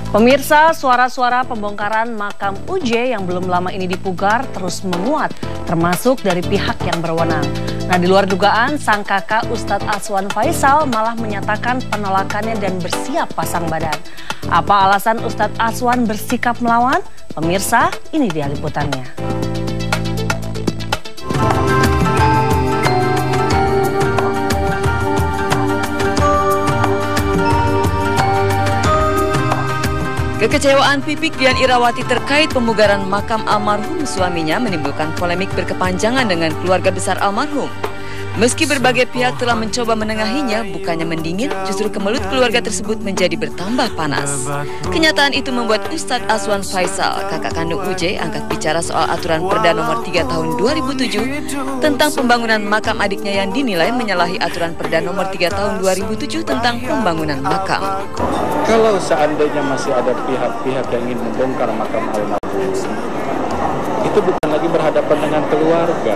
Pemirsa, suara-suara pembongkaran makam UJ yang belum lama ini dipugar terus menguat, termasuk dari pihak yang berwenang. Nah, di luar dugaan, sang kakak Ustadz Aswan Faisal malah menyatakan penolakannya dan bersiap pasang badan. Apa alasan Ustadz Aswan bersikap melawan? Pemirsa, ini dia liputannya. Kekecewaan Pipik Dian Irawati terkait pemugaran makam almarhum suaminya menimbulkan polemik berkepanjangan dengan keluarga besar almarhum. Meski berbagai pihak telah mencoba menengahinya, bukannya mendingin, justru kemelut keluarga tersebut menjadi bertambah panas. Kenyataan itu membuat Ustadz Aswan Faisal, kakak kandung UJ, angkat bicara soal aturan Perda nomor 3 tahun 2007 tentang pembangunan makam adiknya yang dinilai menyalahi aturan Perda nomor 3 tahun 2007 tentang pembangunan makam. Kalau seandainya masih ada pihak-pihak yang ingin membongkar makam almarhum, itu bukan lagi berhadapan dengan keluarga.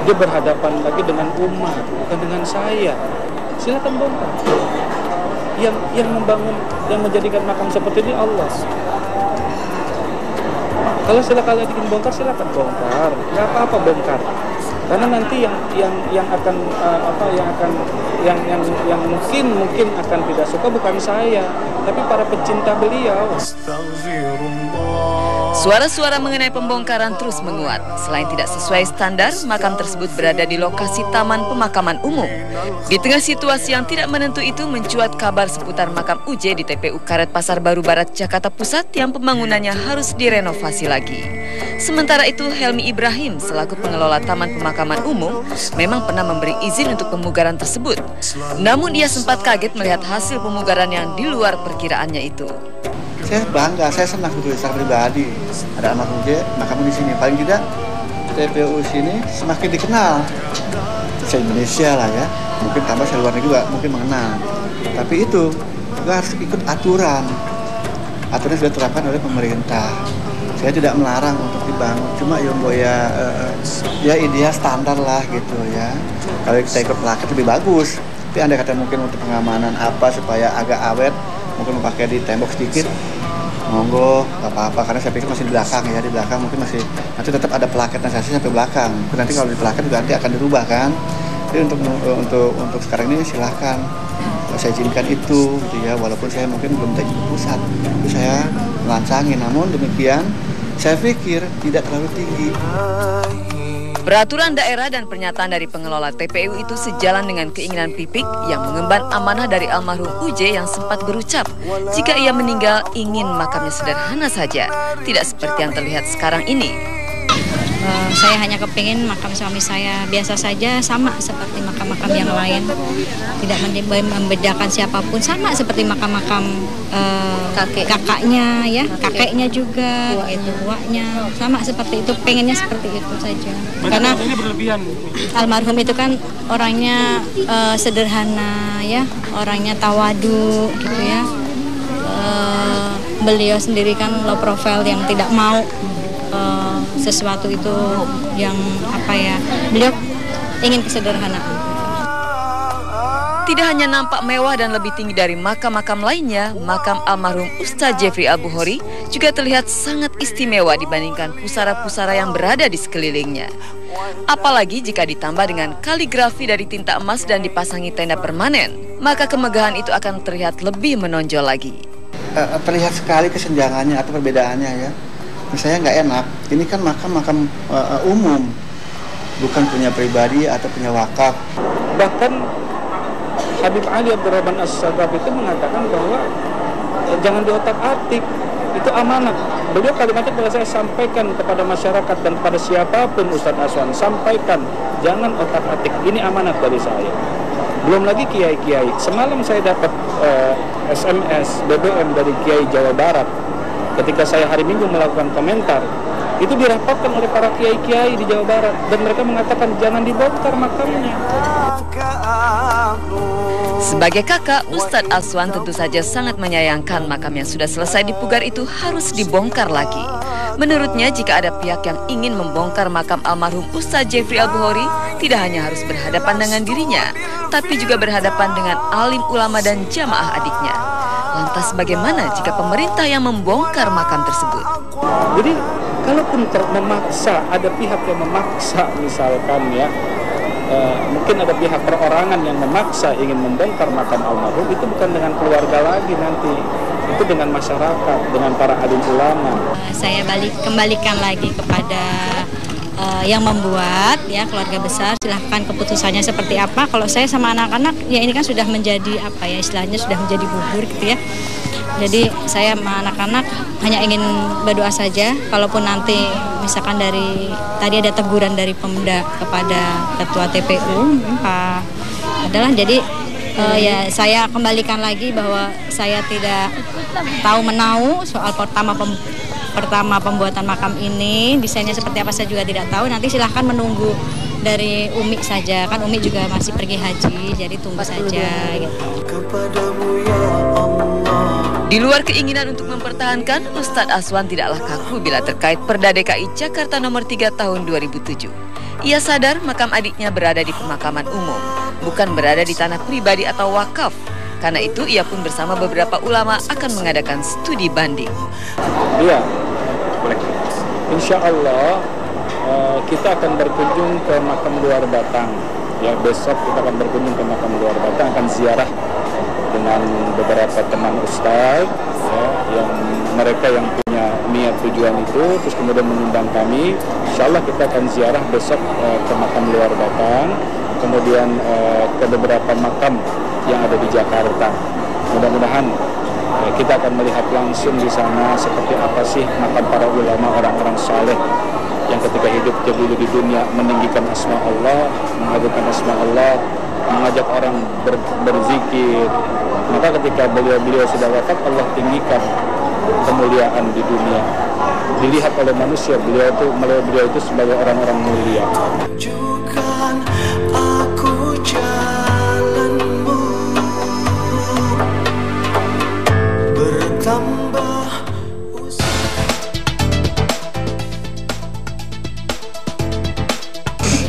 Dia berhadapan lagi dengan umat, bukan dengan saya. Silakan bongkar. Yang membangun, yang menjadikan makam seperti ini Allah. Kalau silakan ingin bongkar, silakan bongkar. Nggak apa-apa bongkar. Karena nanti yang mungkin akan tidak suka bukan saya, tapi para pecinta beliau. Suara-suara mengenai pembongkaran terus menguat. Selain tidak sesuai standar, makam tersebut berada di lokasi Taman Pemakaman Umum. Di tengah situasi yang tidak menentu itu, mencuat kabar seputar makam UJ di TPU Karet Pasar Baru Barat, Jakarta Pusat yang pembangunannya harus direnovasi lagi. Sementara itu, Helmi Ibrahim selaku pengelola Taman Pemakaman Umum memang pernah memberi izin untuk pemugaran tersebut. Namun ia sempat kaget melihat hasil pemugaran yang di luar perkiraannya itu. Saya bangga, saya senang gitu secara pribadi ada almarhum UJ makam di sini. Paling tidak TPU sini semakin dikenal se-Indonesia lah ya. Mungkin tambah luar negeri juga mungkin mengenal. Tapi itu juga harus ikut aturan. Aturan sudah diterapkan oleh pemerintah. Saya tidak melarang untuk dibangun, cuma ya ideal standar lah gitu ya. Kalau kita ikut plaket lebih bagus. Tapi andai kata mungkin untuk pengamanan apa supaya agak awet, mungkin pakai di tembok sedikit, monggo, nggak apa-apa. Karena saya pikir masih di belakang ya, di belakang mungkin masih nanti tetap ada plaket nasasi sampai belakang. Mungkin nanti kalau di plaket juga nanti akan dirubah kan. Jadi untuk sekarang ini silahkan saya izinkan itu, gitu ya. Walaupun saya mungkin belum TPU pusat, itu saya melancangin. Namun demikian, saya pikir tidak terlalu tinggi. Peraturan daerah dan pernyataan dari pengelola TPU itu sejalan dengan keinginan Pipik yang mengemban amanah dari almarhum UJ yang sempat berucap jika ia meninggal ingin makamnya sederhana saja, tidak seperti yang terlihat sekarang ini. Saya hanya kepingin makam suami saya biasa saja, sama seperti makam-makam yang lain, tidak membedakan siapapun, sama seperti makam-makam kakaknya ya, kakeknya juga, itu buahnya, sama seperti itu, pengennya seperti itu saja. Karena almarhum itu kan orangnya sederhana ya, orangnya tawadu gitu ya. Beliau sendiri kan low profile yang tidak mau sesuatu itu yang beliau ingin kesederhanaan. Tidak hanya nampak mewah dan lebih tinggi dari makam-makam lainnya, makam almarhum Ustadz Jeffrey Al-Bukhari juga terlihat sangat istimewa dibandingkan pusara-pusara yang berada di sekelilingnya. Apalagi jika ditambah dengan kaligrafi dari tinta emas dan dipasangi tenda permanen, maka kemegahan itu akan terlihat lebih menonjol lagi. Terlihat sekali kesenjangannya atau perbedaannya ya. Saya nggak enak, ini kan makam umum, bukan punya pribadi atau punya wakaf. Bahkan Habib Ali Abdurrahman As-Sagaf itu mengatakan bahwa jangan diotak-atik, itu amanat. Beliau kalimatnya kalau saya sampaikan kepada masyarakat dan kepada siapapun Ustadz Aswan, sampaikan, jangan otak-atik, ini amanat dari saya. Belum lagi kiai-kiai, semalam saya dapat SMS BBM dari Kiai Jawa Barat. Ketika saya hari Minggu melakukan komentar, itu dirapatkan oleh para kiai-kiai di Jawa Barat dan mereka mengatakan jangan dibongkar makamnya. Sebagai kakak, Ustadz Aswan tentu saja sangat menyayangkan makam yang sudah selesai dipugar itu harus dibongkar lagi. Menurutnya, jika ada pihak yang ingin membongkar makam almarhum Ustadz Jeffrey Al-Bukhari, tidak hanya harus berhadapan dengan dirinya, tapi juga berhadapan dengan alim ulama dan jamaah adiknya. Lantas Lantas bagaimana jika pemerintah yang membongkar makam tersebut? Jadi kalaupun memaksa, ada pihak yang memaksa misalkan ya, mungkin ada pihak perorangan yang memaksa ingin membongkar makam almarhum, itu bukan dengan keluarga lagi nanti, itu dengan masyarakat, dengan para alim ulama. Saya kembalikan lagi kepada yang membuat, ya, keluarga besar, silahkan keputusannya seperti apa. Kalau saya sama anak-anak, ya ini kan sudah menjadi apa ya, istilahnya sudah menjadi bubur gitu ya. Jadi saya sama anak-anak hanya ingin berdoa saja. Kalaupun nanti misalkan tadi ada teguran dari Pemda kepada Ketua TPU, Pak adalah jadi ya saya kembalikan lagi bahwa saya tidak tahu menau soal pertama pembuatan makam ini, desainnya seperti apa saya juga tidak tahu. Nanti silahkan menunggu dari Umi saja, kan Umi juga masih pergi haji, jadi tunggu saja gitu. Di luar keinginan untuk mempertahankan, Ustadz Aswan tidaklah kaku bila terkait Perda DKI Jakarta nomor 3 tahun 2007. Ia sadar makam adiknya berada di pemakaman umum, bukan berada di tanah pribadi atau wakaf. Karena itu ia pun bersama beberapa ulama akan mengadakan studi banding. Iya, insya Allah kita akan berkunjung ke makam luar Batang. Ya, besok kita akan berkunjung ke makam luar Batang, akan ziarah dengan beberapa teman ustaz, ya, yang mereka yang punya niat tujuan itu, terus kemudian mengundang kami. Insya Allah kita akan ziarah besok ke makam luar Batang, kemudian ke beberapa makam yang ada di Jakarta. Mudah-mudahan kita akan melihat langsung di sana seperti apa sih makam para ulama, orang-orang saleh yang ketika hidup dulu di dunia meninggikan asma Allah, mengagungkan asma Allah, mengajak orang berzikir. Maka ketika beliau sudah wafat, Allah tinggikan kemuliaan di dunia. Dilihat oleh manusia, beliau itu sebagai orang-orang mulia.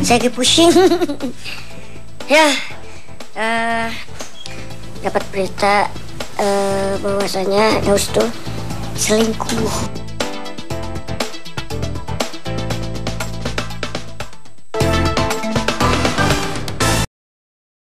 Saya pusing. Ya, dapat berita bahwasanya Daus tuh selingkuh.